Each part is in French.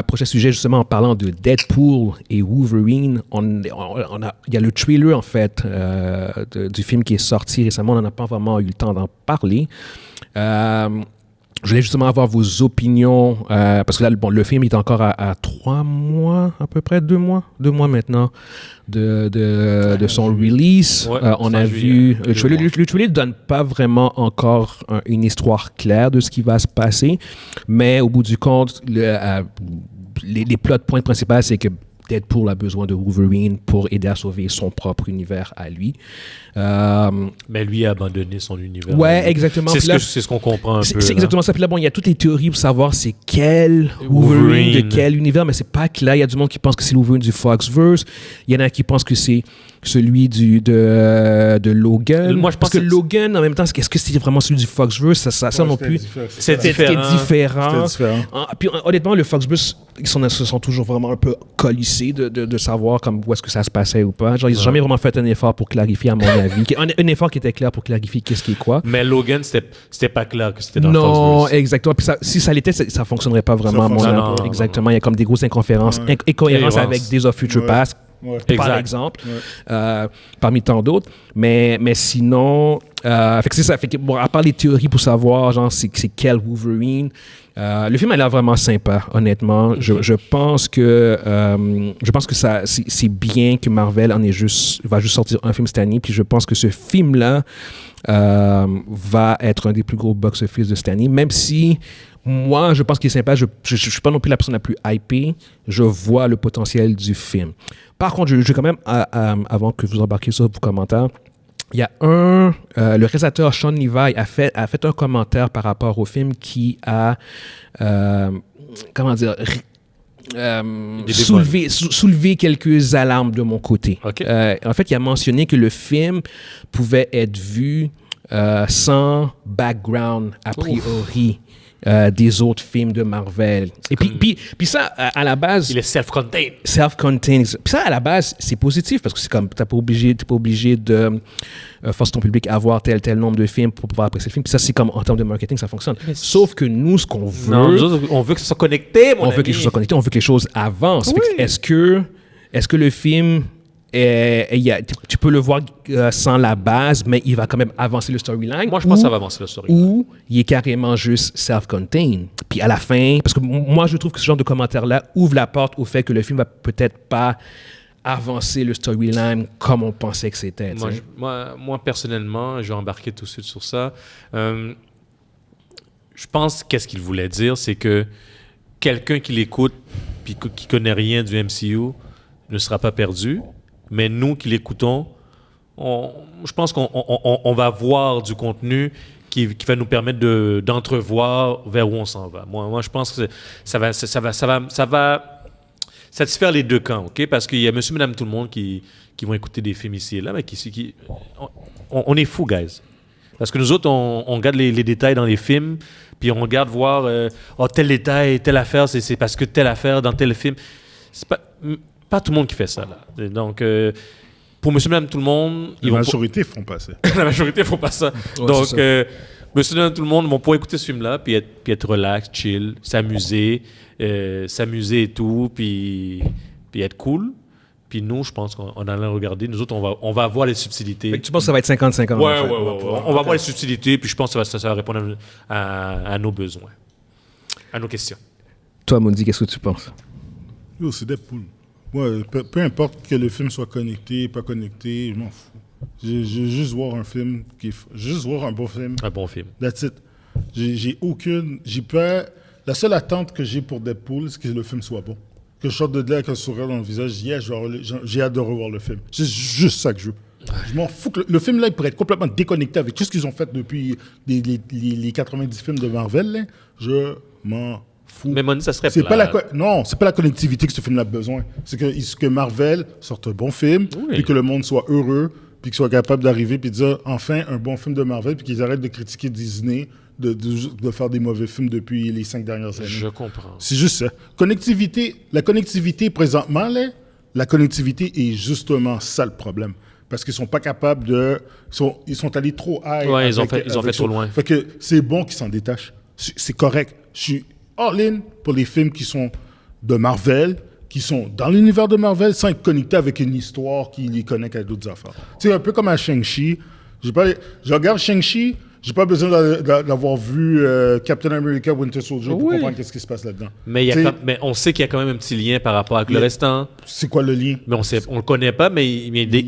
Prochain sujet, justement, en parlant de Deadpool et Wolverine, il y a le trailer, en fait, du film qui est sorti récemment. On n'a pas vraiment eu le temps d'en parler. Je voulais justement avoir vos opinions, parce que là, le film est encore à 3 mois, à peu près 2 mois maintenant de son release. Ouais, on a vu... Le trailer ne donne pas vraiment encore une histoire claire de ce qui va se passer, mais au bout du compte, les plot points principaux, c'est que Deadpool a besoin de Wolverine pour aider à sauver son propre univers à lui. Mais lui a abandonné son univers. Ouais, exactement. C'est ce qu'on comprend un peu. C'est exactement ça. Puis là, bon, il y a toutes les théories pour savoir c'est quel Wolverine de quel univers, mais c'est pas clair. Il y a du monde qui pense que c'est le Wolverine du Foxverse. Il y en a qui pensent que c'est celui de Logan. Moi, je pense que Logan, en même temps, est-ce que c'est vraiment celui du Foxverse? Ça non plus. C'était différent. Puis honnêtement, le Foxverse, ils se sont toujours vraiment un peu colissés de savoir comme où est-ce que ça se passait ou pas. Genre, ils n'ont jamais vraiment fait un effort pour clarifier, à mon avis. Un effort qui était clair pour clarifier qu'est-ce qui est quoi. Mais Logan, c'était pas clair que c'était dans le Foxverse. Non, exactement. Puis si ça l'était, ça fonctionnerait pas vraiment, à mon avis. Exactement. Il y a comme des grosses incohérences avec Days of Future Past. Par exemple, parmi tant d'autres. Mais sinon, fait que c'est ça. Fait que, bon, à part les théories pour savoir, genre, c'est quel Wolverine, le film a l'air vraiment sympa, honnêtement. Je pense que c'est bien que Marvel va juste sortir un film cette année. Puis je pense que ce film-là va être un des plus gros box-office de cette année, même si moi, je pense qu'il est sympa. Je ne suis pas non plus la personne la plus hypée. Je vois le potentiel du film. Par contre, je quand même, avant que vous embarquiez sur vos commentaires, il y a le réalisateur Sean Levi a fait un commentaire par rapport au film qui a, soulevé quelques alarmes de mon côté. Okay. En fait, il a mentionné que le film pouvait être vu sans background a priori. Des autres films de Marvel. Et puis ça, à la base... Il est self-contained. Self-contained. Puis ça, à la base, c'est positif parce que c'est comme, t'es pas obligé de forcer ton public à voir tel nombre de films pour pouvoir apprécier le film. Puis ça, c'est comme, en termes de marketing, ça fonctionne. Sauf que nous, ce qu'on veut... Non, nous autres, on veut que ça soit connecté, on veut que les choses soient connectées, on veut que les choses avancent. Oui. Est-ce que le film... tu peux le voir sans la base, mais il va quand même avancer le storyline. Moi, je pense que ça va avancer le storyline. Ou il est carrément juste self-contained. Puis à la fin, parce que moi, je trouve que ce genre de commentaire-là ouvre la porte au fait que le film va peut-être pas avancer le storyline comme on pensait que c'était. Moi, personnellement, je vais embarquer tout de suite sur ça. Je pense qu'est-ce qu'il voulait dire, c'est que quelqu'un qui l'écoute puis qui connaît rien du MCU ne sera pas perdu. Mais nous qui l'écoutons, je pense qu'on va voir du contenu qui va nous permettre d'entrevoir vers où on s'en va. Moi, je pense que ça va satisfaire les deux camps, ok? Parce qu'il y a monsieur, madame, tout le monde qui vont écouter des films ici et là, mais on est fous, guys. Parce que nous autres, on regarde les détails dans les films, puis on regarde voir tel détail, telle affaire, c'est parce que telle affaire dans tel film. C'est pas tout le monde qui fait ça, là. Donc, pour monsieur, madame, tout le monde... La majorité font pas ça. La majorité font pas ça. Ouais, donc, monsieur, madame, tout le monde vont pouvoir écouter ce film-là, puis être relax, chill, s'amuser et tout, puis être cool. Puis nous, je pense qu'on allait regarder. Nous autres, on va voir les subtilités. Fait que tu penses que ça va être 50-50? Ouais. On va voir les subtilités, puis je pense que ça va répondre à nos besoins, à nos questions. Toi, Mundi, qu'est-ce que tu penses? Yo, c'est Deadpool. Moi, peu importe que le film soit connecté, pas connecté, je m'en fous. Je veux juste voir un film juste voir un bon film. Un bon film. That's it. La seule attente que j'ai pour Deadpool, c'est que le film soit bon. Que je sorte de là avec un sourire dans le visage, j'ai hâte de revoir le film. C'est juste ça que je veux. Je m'en fous que le film là, il pourrait être complètement déconnecté avec tout ce qu'ils ont fait depuis les 90 films de Marvel. Là. Je m'en fou. Mais Moni, ça serait Non, c'est pas la connectivité que ce film a besoin. C'est que Marvel sorte un bon film, puis que le monde soit heureux, puis qu'ils soient capables d'arriver puis de dire enfin un bon film de Marvel, puis qu'ils arrêtent de critiquer Disney, de faire des mauvais films depuis les 5 dernières années. Je comprends. C'est juste ça. La connectivité présentement, là, la connectivité est justement ça le problème. Parce qu'ils sont pas capables ils sont allés trop high. Ouais, ils ont fait trop loin. Fait que c'est bon qu'ils s'en détachent. C'est correct. Je suis all-in pour les films qui sont de Marvel qui sont dans l'univers de Marvel sans être connectés avec une histoire qui les connecte à d'autres affaires. Tu sais, un peu comme à Shang-Chi. Je regarde Shang-Chi, j'ai pas besoin d'avoir vu Captain America Winter Soldier pour comprendre qu'est-ce qui se passe là-dedans. Mais on sait qu'il y a quand même un petit lien par rapport avec le restant. C'est quoi le lien? Mais on le connaît pas, mais il y a des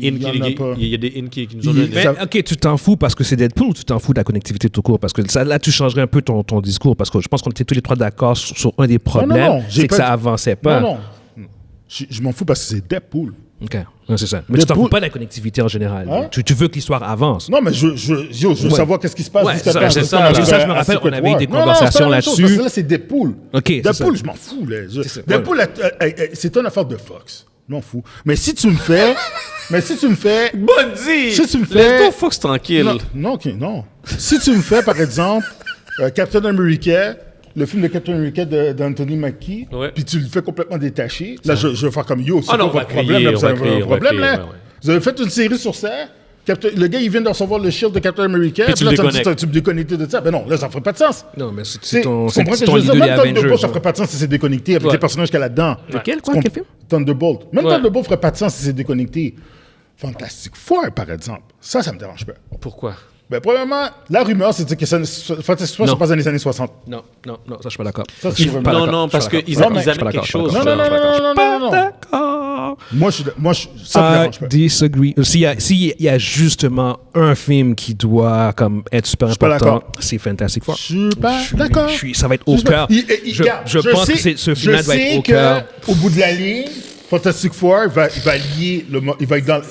hints qui nous ont donné. Mais, OK, tu t'en fous parce que c'est Deadpool ou tu t'en fous de la connectivité tout court? Parce que là, tu changerais un peu ton discours parce que je pense qu'on était tous les trois d'accord sur un des problèmes, c'est que ça avançait pas. Non. Je m'en fous parce que c'est Deadpool. OK, non, c'est ça. Mais tu t'en fous pas de la connectivité en général. Hein? Tu veux que l'histoire avance. Non, mais je veux savoir qu'est-ce qui se passe jusqu'à temps. C'est ça, je me rappelle, on avait eu des conversations là-dessus. Parce que là, c'est Deadpool. OK, Deadpool, je m'en fous. Deadpool, c'est une affaire de Fox. Je m'en fous. Mais si tu me fais... Bundy! Si tu me fais... Laisse-toi Fox tranquille. Non. Si tu me fais, par exemple, Captain America... Le film de Captain America d'Anthony Mackie, puis tu le fais complètement détaché. Là, je vais faire comme yo, c'est quoi votre problème? Là, vous avez un problème, là? Vous avez fait une série sur ça? Le gars, il vient de recevoir le shield de Captain America, puis là, tu me déconnectes de ça. Ben non, là, ça ferait pas de sens. Non, mais c'est ton leader des Avengers. Ça ferait pas de sens si c'est déconnecté avec les personnages qu'il y a là-dedans. Quel film? Thunderbolt. Même Thunderbolt ferait pas de sens si c'est déconnecté. Fantastic Four, par exemple. Ça me dérange pas. Pourquoi? Ben, premièrement, la rumeur, c'est que Fantastic Four, c'est pas dans les années 60. Non, ça, je suis pas d'accord. Non, parce qu'ils amènent quelque chose. Non. D'accord. Moi, ça me dérange pas. Disagree. S'il y a justement un film qui doit comme être super important, c'est Fantastic Four. Je suis pas d'accord. Ça va être au cœur. Je pense que ce film-là doit être au cœur. Au bout de la ligne, Fantastic Four va lier il va être dans...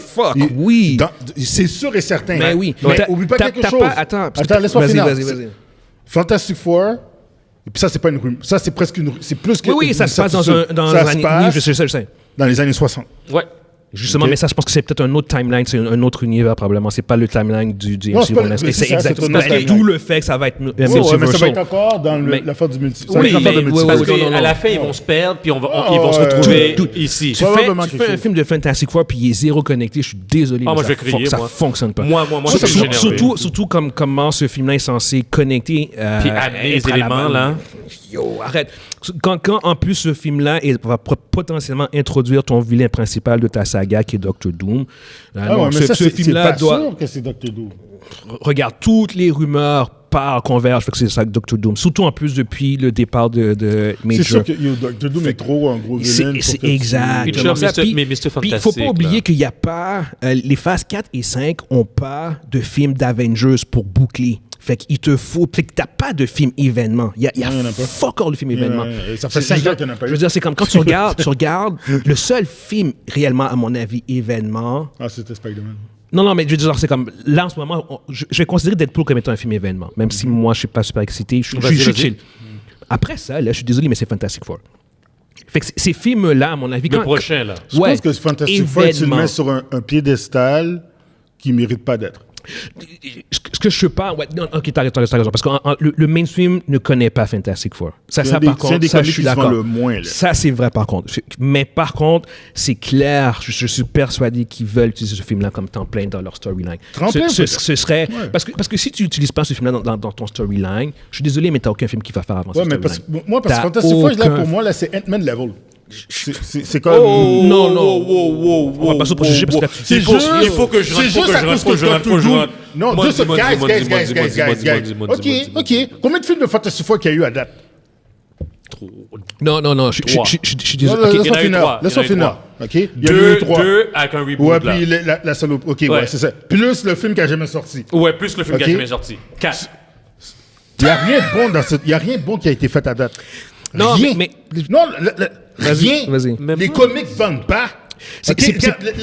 Oui. C'est sûr et certain. Mais oui. Mais oublie pas quelque chose. Attends, laisse-moi finir. Vas-y. Fantastic Four, et puis ça, c'est pas une rumeur. Ça, c'est presque une... C'est plus que... Oui, ça se passe dans un année... Oui, je sais. Dans les années 60. Ouais. Justement, mais ça, je pense que c'est peut-être un autre timeline, c'est un autre univers probablement. C'est pas le timeline du MCU. C'est exactement. D'où le fait que ça va être mais ça va être encore dans l'affaire du multi. Oui, parce qu'à la fin, ils vont se perdre, puis ils vont se retrouver ici. Tu fais un film de Fantastic Four, puis il est zéro connecté. Je suis désolé, mais ça fonctionne pas. Moi, surtout comment ce film-là est censé connecter. Puis amener les éléments, là. Yo, arrête. Quand en plus ce film-là va potentiellement introduire ton vilain principal de ta saga qui est Doctor Doom. Ce film-là doit... C'est sûr que c'est Doctor Doom. Regarde, toutes les rumeurs convergent que c'est ça Doctor Doom. Surtout en plus depuis le départ de Major. C'est sûr que Doctor Doom est trop un gros vilain. C'est exactement ça. Puis il ne faut pas oublier qu'il n'y a pas... les phases 4 et 5 n'ont pas de film d'Avengers pour boucler. Fait qu'il te faut... Fait que t'as pas de film événement. Il y a fuck all de film événement. Ça fait 5 ans qu'il n'y en a pas eu. Je veux dire, c'est comme quand tu regardes le seul film réellement, à mon avis, événement... Ah, c'était Spider-Man. Non, mais je veux dire, c'est comme... Là, en ce moment, je vais considérer Deadpool comme étant un film événement. Même si moi, je suis pas super excité. Je suis chill. Après ça, là, je suis désolé, mais c'est Fantastic Four. Fait que ces films-là, à mon avis... Le prochain, là. Je pense que Fantastic Four, tu le mets sur un piédestal qui ne mérite pas d'être. Ce que je sais pas, ok, t'as raison, parce que le mainstream ne connaît pas Fantastic Four. Ça, par contre, ça, je suis d'accord. Ça, c'est vrai, par contre. Mais par contre, c'est clair, je suis persuadé qu'ils veulent utiliser ce film-là comme temps plein dans leur storyline. Ce serait... Ouais. Parce que si tu n'utilises pas ce film-là dans ton storyline, je suis désolé, mais t'as aucun film qui va faire avancer storyline. Parce que Fantastic Four, là, pour moi, là, c'est Ant-Man level. C'est comme... Non. On va pas se préjuger parce que il faut que je rentre. Non, guys. OK. Combien de films de Fantastic Four qu'il y a eu à date? Non, je suis désolé. Laisse-moi finir. OK? Il y a eu 3. 2 avec un reboot. Ouais, puis la salope. OK, ouais, c'est ça. Plus le film qui a jamais sorti. Ouais, plus le film qui a jamais sorti. 4. Il n'y a rien de bon qui a été fait à date. Non, mais... Non, rien. Vas-y. Les comics ne vendent pas.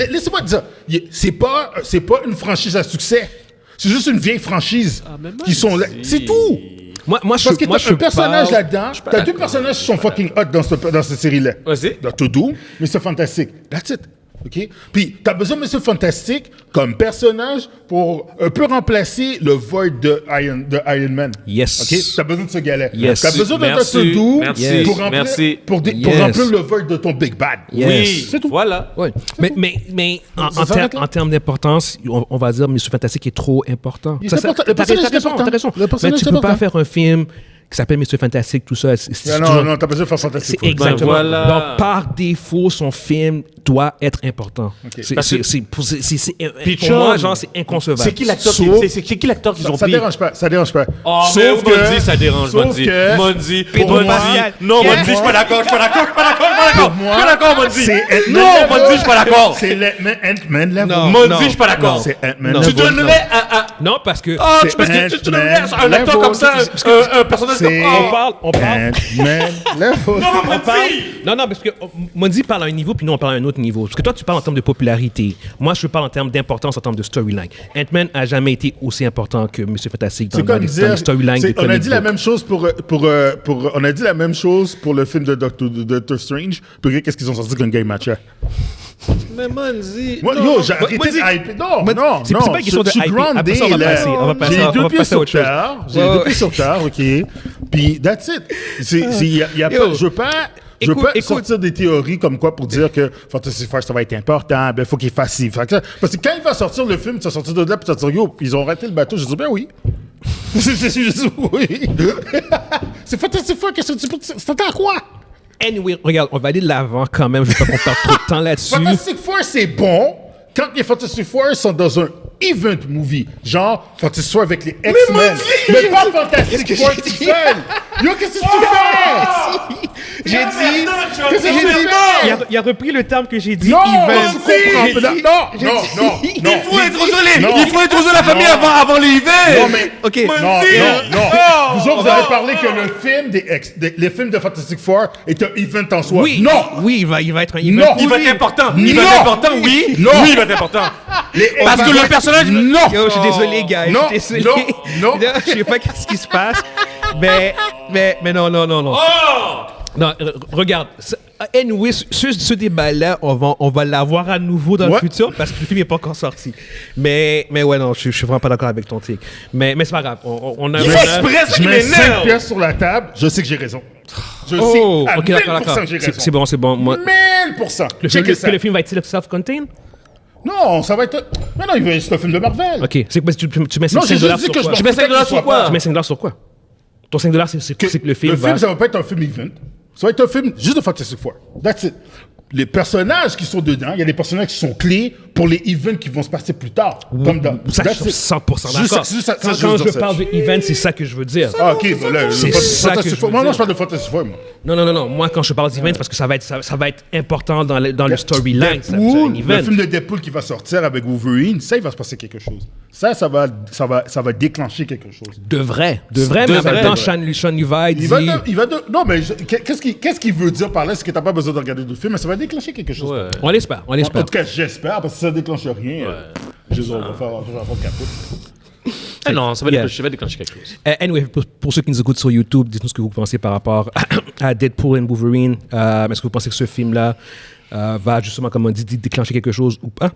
Laissez-moi dire, c'est pas une franchise à succès. C'est juste une vieille franchise qui sont là. C'est tout. Parce que t'as un personnage là-dedans. T'as 2 personnages qui sont fucking hot dans cette série-là. Vas-y. Doctor Doom, Mr. Fantastic. That's it. OK? Puis, t'as besoin de Mr. Fantastic comme personnage pour un peu remplacer le void de Iron Man. Yes. OK? T'as besoin de ce gars-là. Yes. T'as besoin de Doctor Doom pour remplir le void de ton Big Bad. Yes. Oui. C'est tout. Voilà. Ouais. Mais en termes d'importance, on va dire Mr. Fantastic est trop important. Le personnage est important. T'as raison. Mais tu peux pas faire un film qui s'appelle Mr. Fantastic, tout ça. Non, t'as pas besoin de faire Fantastic Four. Exactement. Ben voilà. Donc, par défaut, son film doit être important. Okay. Pour moi, genre, c'est inconcevable. C'est qui l'acteur qu'ils ont Ça pris? dérange pas, ça dérange pas. Oh, Sauf mais que... Mondi, ça dérange, Mondi. Mondi, Pedro Pascal. non, Mondi, je suis pas d'accord. Je suis pas d'accord, Mondi. C'est Ant-Man Non, level. Mondi, je suis pas d'accord. C'est Ant-Man level. Non. Mondi, je suis pas d'accord. C'est Ant-Man Non. level. Tu donnerais à... Non, parce que... parce que tu donnerais à un acteur comme ça, un personnage comme... On parle... Ant-Man level. Non, parce que Mondi parle à un niveau, puis nous, on parle à un autre niveau. Parce que toi, tu parles en termes de popularité. Moi, je parle en termes d'importance, en termes de storyline. Ant-Man a jamais été aussi important que Mr. Fantastic dans les storylines. On a dit la même chose on a dit la même chose pour le film de Doctor Strange. Puis regarde qu'est-ce qu'ils ont sorti comme game match. Mais Mondi... Yo, j'ai arrêté de hyper. Non. C'est pas une question de Je suis hyper. groundé, Après ça, on va là. passer J'ai à deux pieds autre chose. J'ai deux pieds sur terre, OK. Puis that's it. Je veux pas... Je veux pas sortir des théories comme quoi pour dire que Fantastic Four, ça va être important, ben faut qu'il fasse ci. Parce que quand il va sortir le film, tu vas sortir de là, puis tu vas dire, yo, ils ont raté le bateau. Je dis, ben oui. Je dis, oui. C'est Fantastic Four, qu'est-ce que tu peux... C'est à quoi? Anyway, regarde, on va aller de l'avant quand même. Je veux pas qu'on perde trop de temps là-dessus. Fantastic Four, c'est bon quand les Fantastic Four sont dans un event movie. Genre, Fantastic Four avec les X-Men. Mais pas Fantastic Four tout seul. Yo, qu'est-ce que tu fais? J'ai dit... Qu'est-ce que tu fais? Il a repris le terme que j'ai dit. Non, event. tu comprends. Non. Il faut introduire la famille avant l'hiver. Non, mais... OK. Non. Vous autres, vous avez parlé que le film les films de Fantastic Four est un event en soi. Oui. Non. Oui, il va être un event. Non. Il va être important. Non. Il va être important, oui. Non. Oui, il va être important. Parce que le personnage... Non. Yo, je suis désolé, gars. Non. Je suis désolé. Non. Je sais pas ce qui se passe. Mais non. Non, regarde. Anyway, ce débat-là, on va l'avoir à nouveau dans le futur parce que le film n'est pas encore sorti. Mais ouais, non, je suis vraiment pas d'accord avec ton tic. Mais c'est pas grave. On a Je mets 5 pièces sur la table, je sais que j'ai raison. Je sais à 1000% que j'ai raison. C'est bon. Moi, 1000%. le film va être self-contained? Non, ça va être... Mais non, c'est un film de Marvel. OK. C'est quoi, tu mets Non, j'ai 5$ juste dit sur que quoi? je Tu mets 5$ sur quoi? Tu mets 5$ sur quoi? Ton 5$, c'est que le film Le va... film, ça va pas être un film event. Ça va être un film juste de Fantastic Four. That's it. Les personnages qui sont dedans, il y a des personnages qui sont clés pour les events qui vont se passer plus tard. Comme dans... Ça, je suis 100% d'accord. Quand je parle de event, c'est ça que je veux dire. Ah, OK. Voilà, c'est ça que je veux moi, dire. je parle de Fantastic Four, moi. Non. Moi, quand je parle d'event, parce que ça va être important dans le storyline. C'est un Ou event. le film de Deadpool qui va sortir avec Wolverine, ça, il va se passer quelque chose. Ça va déclencher quelque chose. Devrait. Mais en même temps, Sean Levi dit... Non, mais qu'est-ce qu'il veut dire par là? C'est que t'as pas besoin de regarder d'autres films, mais ça va déclencher quelque chose. Ouais. On l'espère. En tout cas, j'espère, parce que ça déclenche rien. On va faire capote. Non, ça va déclencher quelque chose. Anyway, pour ceux qui nous écoutent sur YouTube, dites-nous ce que vous pensez par rapport à Deadpool and Wolverine. Est-ce que vous pensez que ce film-là va justement, comme on dit, déclencher quelque chose ou pas?